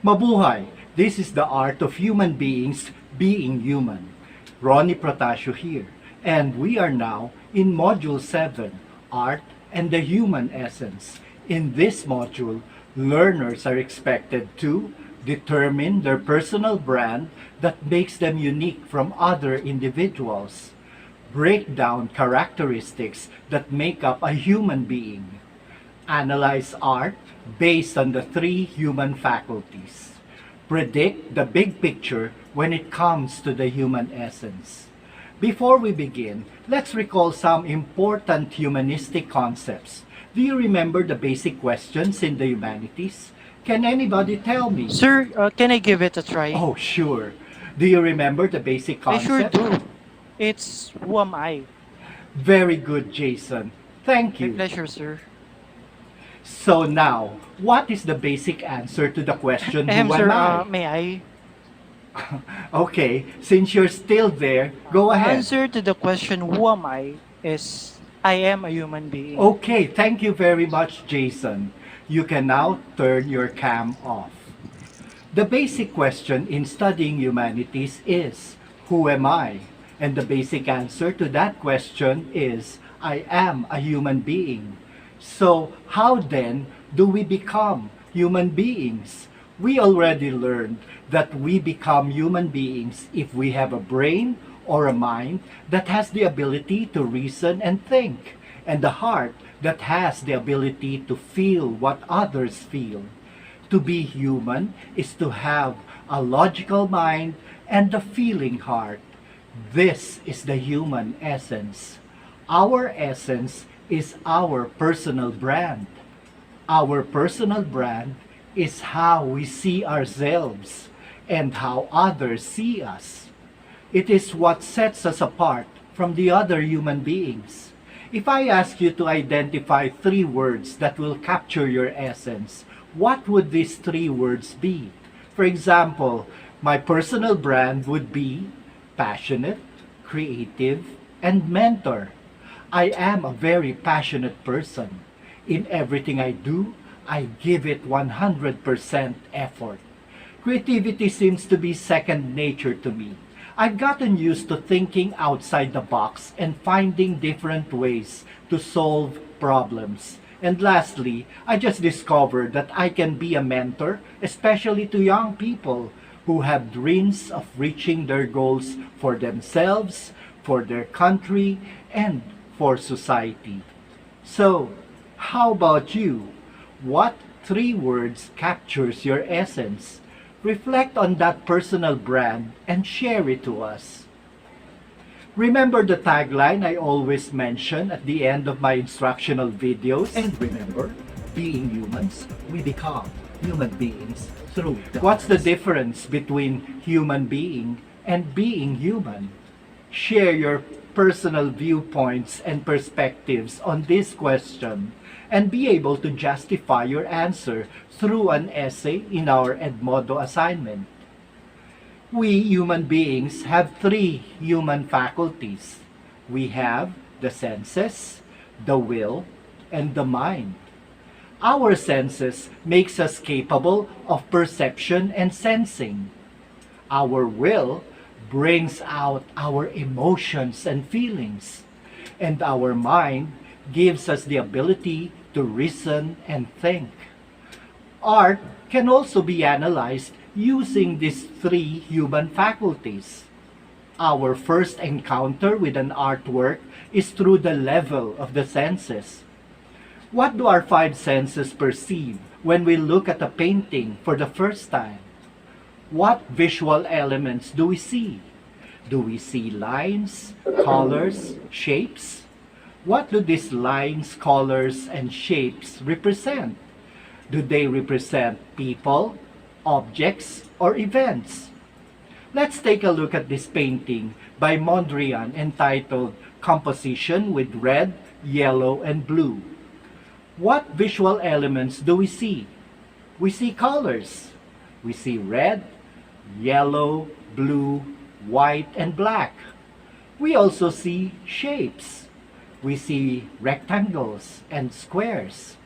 Mabuhay! This is the art of human beings being human. Ronie Protacio here, and we are now in Module 7, Art and the Human Essence. In this module, learners are expected to determine their personal brand that makes them unique from other individuals, break down characteristics that make up a human being, analyze art based on the three human faculties, predict the big picture when it comes to the human essence. Before we begin, let's recall some important humanistic concepts. Do you remember the basic questions in the humanities? Can anybody tell me? Sir, can I give it a try? Oh, sure. Do you remember the basic I sure concept? do. It's who am I? Very good, Jason. Thank My you. pleasure, sir. So now, what is the basic answer to the question, who Sir, am I? may I? Okay, since you're still there, go The ahead. answer to the question, who am I, is I am a human being. Okay, thank you very much, Jason. You can now turn your cam off. The basic question in studying humanities is, who am I? And the basic answer to that question is, I am a human being. So, how then do we become human beings? We already learned that we become human beings if we have a brain or a mind that has the ability to reason and think, and a heart that has the ability to feel what others feel. To be human is to have a logical mind and a feeling heart. This is the human essence. Our essence is our personal brand. Our personal brand is how we see ourselves and how others see us. It is what sets us apart from the other human beings. If I ask you to identify 3 words that will capture your essence, what would these 3 words be? For example, my personal brand would be passionate, creative, and mentor. I am a very passionate person. In everything I do, I give it 100% effort. Creativity seems to be second nature to me. I've gotten used to thinking outside the box and finding different ways to solve problems. And lastly, I just discovered that I can be a mentor, especially to young people who have dreams of reaching their goals for themselves, for their country, and for society. So, how about you? What 3 words captures your essence? Reflect on that personal brand and share it to us. Remember the tagline I always mention at the end of my instructional videos? And remember, being humans, we become human beings through the What's the difference between human being and being human? Share your personal viewpoints and perspectives on this question and be able to justify your answer through an essay in our Edmodo assignment. We human beings have 3 human faculties. We have the senses, the will, and the mind. Our senses makes us capable of perception and sensing. Our will brings out our emotions and feelings, and our mind gives us the ability to reason and think. Art can also be analyzed using these 3 human faculties. Our first encounter with an artwork is through the level of the senses. What do our 5 senses perceive when we look at a painting for the first time? What visual elements do we see? Do we see lines, colors, shapes? What do these lines, colors, and shapes represent? Do they represent people, objects, or events? Let's take a look at this painting by Mondrian entitled Composition with Red, Yellow, and Blue. What visual elements do we see? We see colors. We see red, yellow, blue, white, and black. We also see shapes. We see rectangles and squares.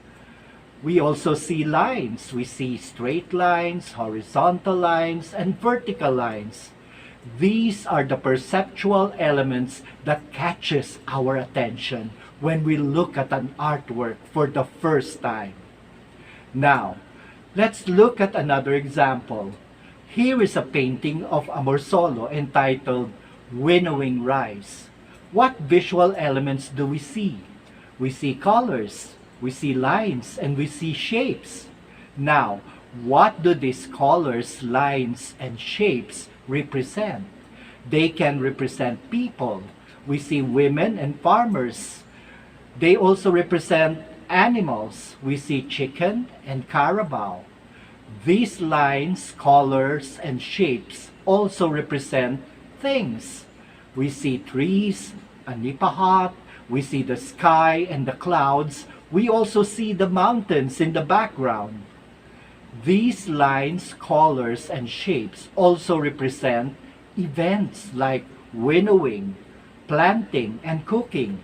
We also see lines. We see straight lines, horizontal lines, and vertical lines. These are the perceptual elements that catches our attention when we look at an artwork for the first time. Now, let's look at another example. Here is a painting of Amorsolo entitled Winnowing Rice. What visual elements do we see? We see colors, we see lines, and we see shapes. Now, what do these colors, lines, and shapes represent? They can represent people. We see women and farmers. They also represent animals. We see chicken and carabao. These lines, colors, and shapes also represent things. We see trees, a nipa hut, we see the sky and the clouds. We also see the mountains in the background. These lines, colors, and shapes also represent events like winnowing, planting, and cooking.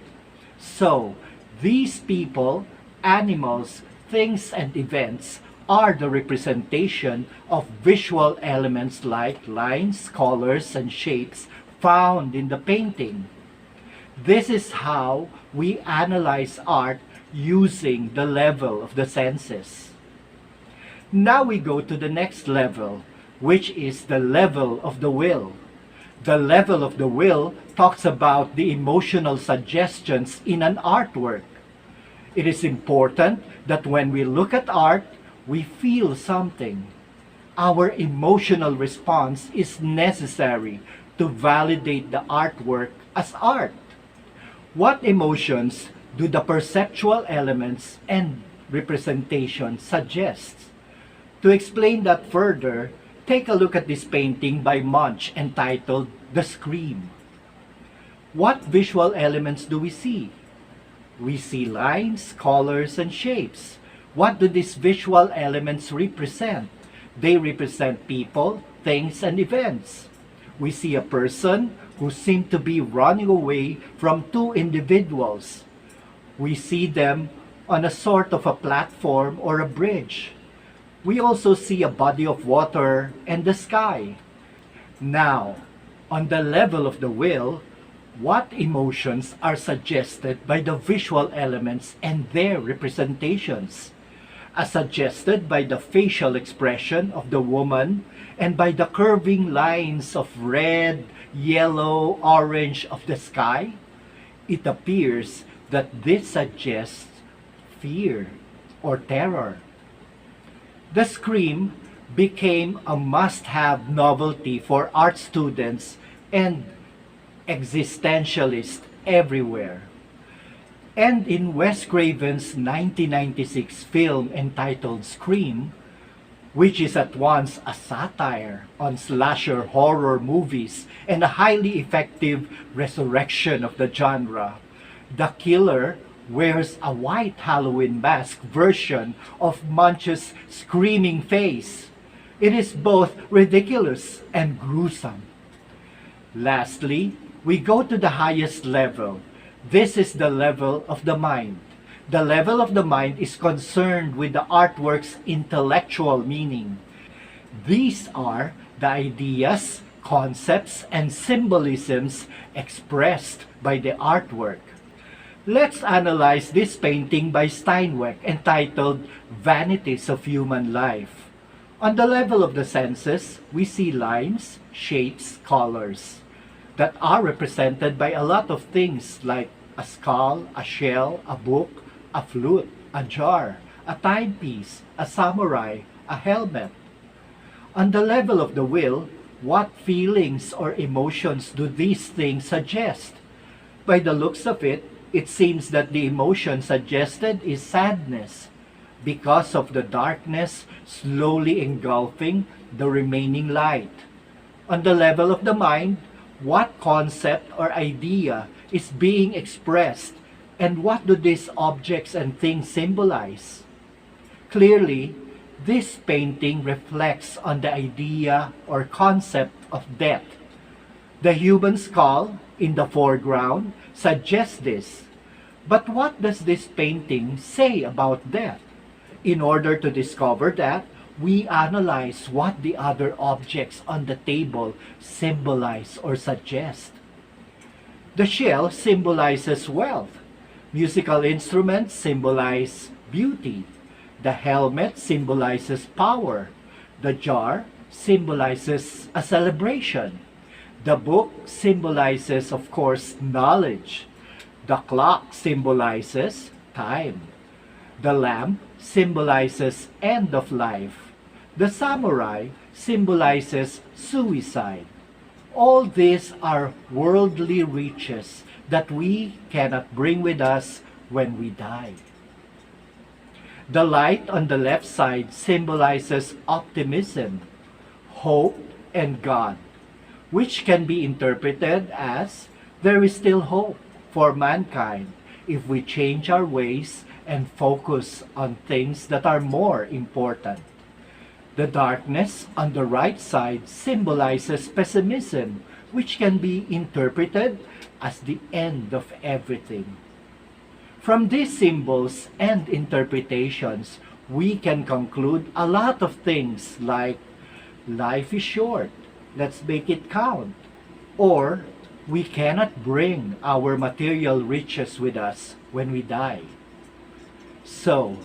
So, these people, animals, things, and events are the representation of visual elements like lines, colors, and shapes found in the painting. This is how we analyze art using the level of the senses. Now we go to the next level, which is the level of the will. The level of the will talks about the emotional suggestions in an artwork. It is important that when we look at art, we feel something. Our emotional response is necessary to validate the artwork as art. What emotions do the perceptual elements and representation suggest? To explain that further, take a look at this painting by Munch entitled The Scream. What visual elements do we see? We see lines, colors, and shapes. What do these visual elements represent? They represent people, things, and events. We see a person who seemed to be running away from two individuals. We see them on a sort of a platform or a bridge. We also see a body of water and the sky. Now, on the level of the will, what emotions are suggested by the visual elements and their representations? As suggested by the facial expression of the woman and by the curving lines of red, yellow, orange of the sky, it appears that this suggests fear or terror. The Scream became a must-have novelty for art students and existentialists everywhere. And in Wes Craven's 1996 film entitled Scream, which is at once a satire on slasher horror movies and a highly effective resurrection of the genre, the killer wears a white Halloween mask version of Munch's screaming face. It is both ridiculous and gruesome. Lastly, we go to the highest level. This is the level of the mind. The level of the mind is concerned with the artwork's intellectual meaning. These are the ideas, concepts, and symbolisms expressed by the artwork. Let's analyze this painting by Steinweg entitled Vanities of Human Life. On the level of the senses, we see lines, shapes, colors that are represented by a lot of things like a skull, a shell, a book, a flute, a jar, a timepiece, a samurai, a helmet. On the level of the will, what feelings or emotions do these things suggest? By the looks of it, it seems that the emotion suggested is sadness because of the darkness slowly engulfing the remaining light. On the level of the mind, what concept or idea is being expressed, and what do these objects and things symbolize? Clearly, this painting reflects on the idea or concept of death. The human skull in the foreground suggests this. But what does this painting say about death? In order to discover that, we analyze what the other objects on the table symbolize or suggest. The shell symbolizes wealth. Musical instruments symbolize beauty. The helmet symbolizes power. The jar symbolizes a celebration. The book symbolizes, of course, knowledge. The clock symbolizes time. The lamp symbolizes end of life. The samurai symbolizes suicide. All these are worldly riches that we cannot bring with us when we die. The light on the left side symbolizes optimism, hope, and God, which can be interpreted as there is still hope for mankind if we change our ways and focus on things that are more important. The darkness on the right side symbolizes pessimism, which can be interpreted as the end of everything. From these symbols and interpretations, we can conclude a lot of things like life is short, let's make it count, or we cannot bring our material riches with us when we die. So,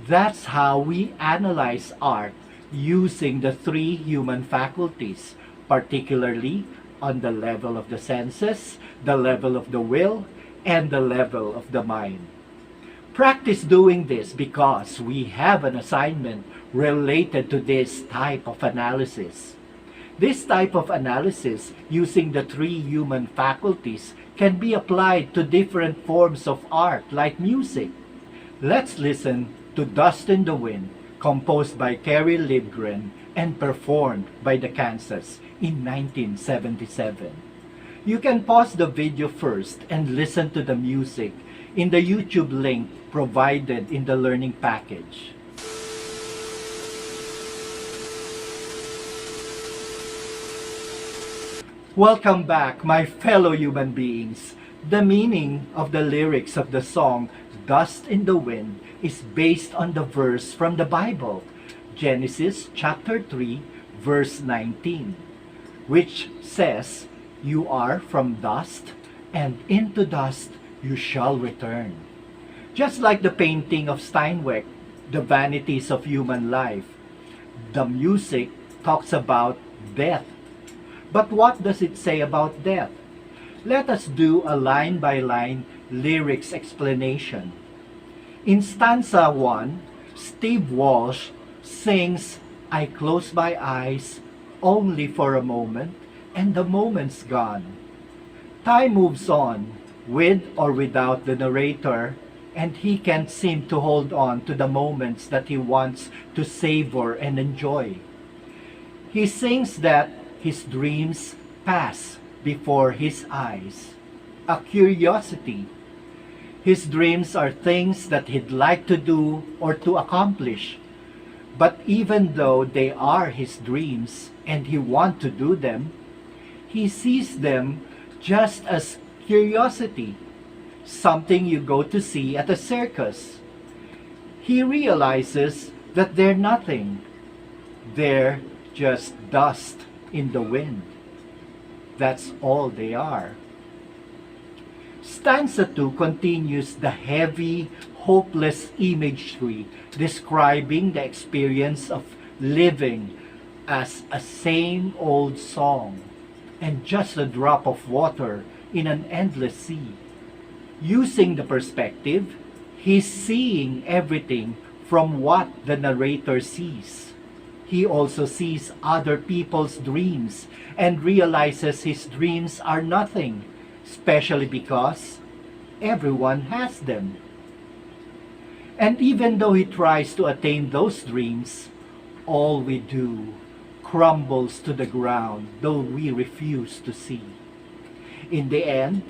that's how we analyze art using the three human faculties, particularly on the level of the senses, the level of the will, and the level of the mind. Practice doing this because we have an assignment related to this type of analysis. This type of analysis using the three human faculties can be applied to different forms of art like music. Let's listen to Dust in the Wind, composed by Kerry Livgren and performed by the Kansas in 1977. You can pause the video first and listen to the music in the YouTube link provided in the learning package. Welcome back, my fellow human beings. The meaning of the lyrics of the song Dust in the Wind is based on the verse from the Bible, Genesis chapter 3, verse 19, which says, "You are from dust, and into dust you shall return." Just like the painting of Steinweg, The Vanities of Human Life, the music talks about death. But what does it say about death? Let us do a line-by-line lyrics explanation. In stanza 1, Steve Walsh sings, "I close my eyes only for a moment, and the moment's gone." Time moves on, with or without the narrator, and he can't seem to hold on to the moments that he wants to savor and enjoy. He sings that his dreams pass before his eyes. A curiosity. His dreams are things that he'd like to do or to accomplish. But even though they are his dreams and he wants to do them, he sees them just as curiosity, something you go to see at a circus. He realizes that they're nothing. They're just dust in the wind. That's all they are. Stanza 2 continues the heavy, hopeless imagery describing the experience of living as a same old song and just a drop of water in an endless sea. Using the perspective, he's seeing everything from what the narrator sees. He also sees other people's dreams and realizes his dreams are nothing, especially because everyone has them. And even though he tries to attain those dreams, all we do crumbles to the ground, though we refuse to see. In the end,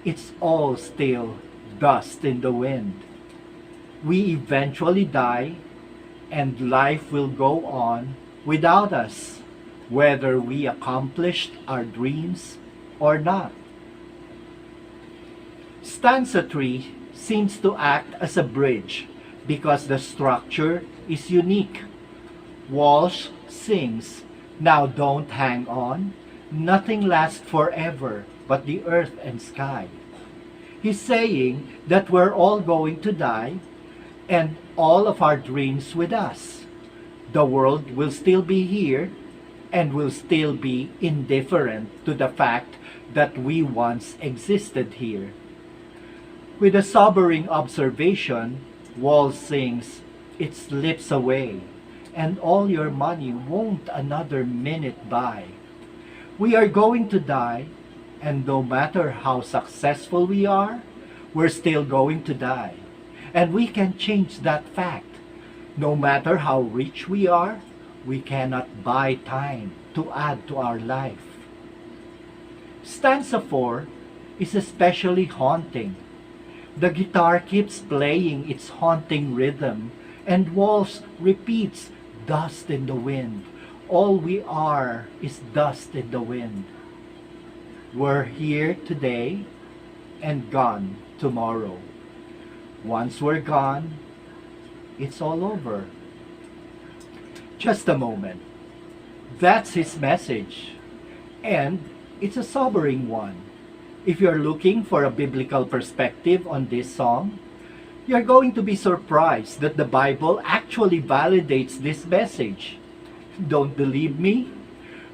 it's all still dust in the wind. We eventually die, and life will go on without us, whether we accomplished our dreams or not. Stanza 3 seems to act as a bridge because the structure is unique. Walsh sings, "Now don't hang on, nothing lasts forever but the earth and sky." He's saying that we're all going to die and all of our dreams with us. The world will still be here and will still be indifferent to the fact that we once existed here. With a sobering observation, Walsh sings, "It slips away, and all your money won't another minute buy." We are going to die, and no matter how successful we are, we're still going to die. And we can change that fact. No matter how rich we are, we cannot buy time to add to our life. Stanza 4 is especially haunting. The guitar keeps playing its haunting rhythm, and Walsh repeats, "Dust in the wind. All we are is dust in the wind." We're here today and gone tomorrow. Once we're gone, it's all over. Just a moment. That's his message. And it's a sobering one. If you're looking for a biblical perspective on this song, you're going to be surprised that the Bible actually validates this message. Don't believe me?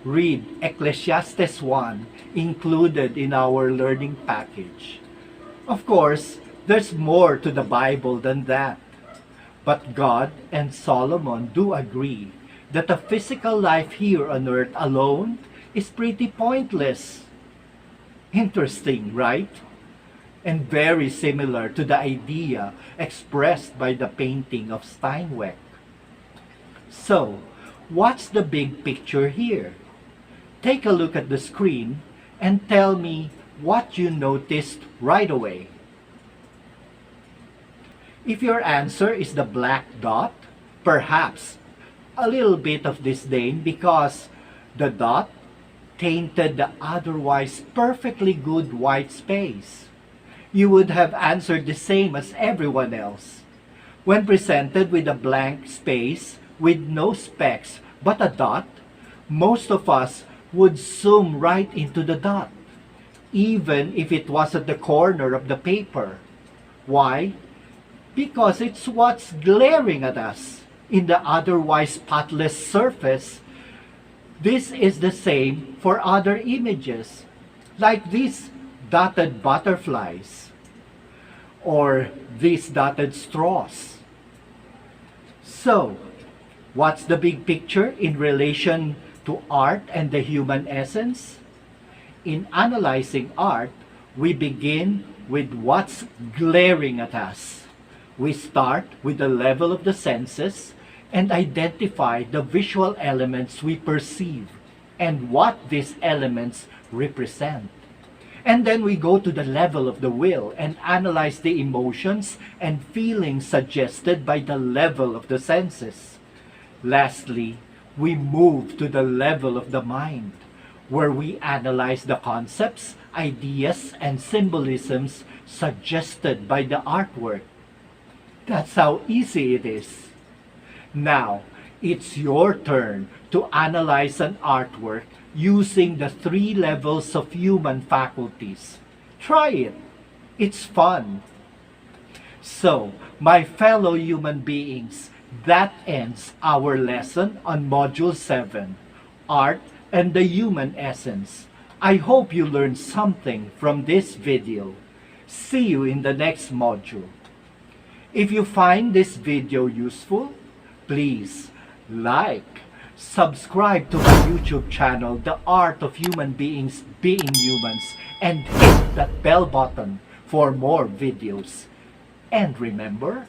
Read Ecclesiastes 1, included in our learning package. Of course, there's more to the Bible than that. But God and Solomon do agree that a physical life here on earth alone is pretty pointless. Interesting, right? And very similar to the idea expressed by the painting of Steinway. So, what's the big picture here? Take a look at the screen and tell me what you noticed right away. If your answer is the black dot, perhaps a little bit of disdain because the dot tainted the otherwise perfectly good white space. You would have answered the same as everyone else. When presented with a blank space with no specks but a dot, most of us would zoom right into the dot, even if it was at the corner of the paper. Why? Because it's what's glaring at us in the otherwise spotless surface. This is the same for other images, like these dotted butterflies or these dotted straws. So, what's the big picture in relation to art and the human essence? In analyzing art, we begin with what's glaring at us. We start with the level of the senses and identify the visual elements we perceive and what these elements represent. And then we go to the level of the will and analyze the emotions and feelings suggested by the level of the senses. Lastly, we move to the level of the mind, where we analyze the concepts, ideas, and symbolisms suggested by the artwork. That's how easy it is. Now, it's your turn to analyze an artwork using the 3 levels of human faculties. Try it. It's fun. So, my fellow human beings, that ends our lesson on Module 7, Art and the Human Essence. I hope you learned something from this video. See you in the next module. If you find this video useful, please like, subscribe to my YouTube channel, The Art of Human Beings Being Humans, and hit that bell button for more videos. And remember,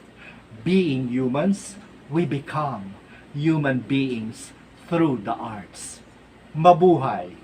being humans, we become human beings through the arts. Mabuhay!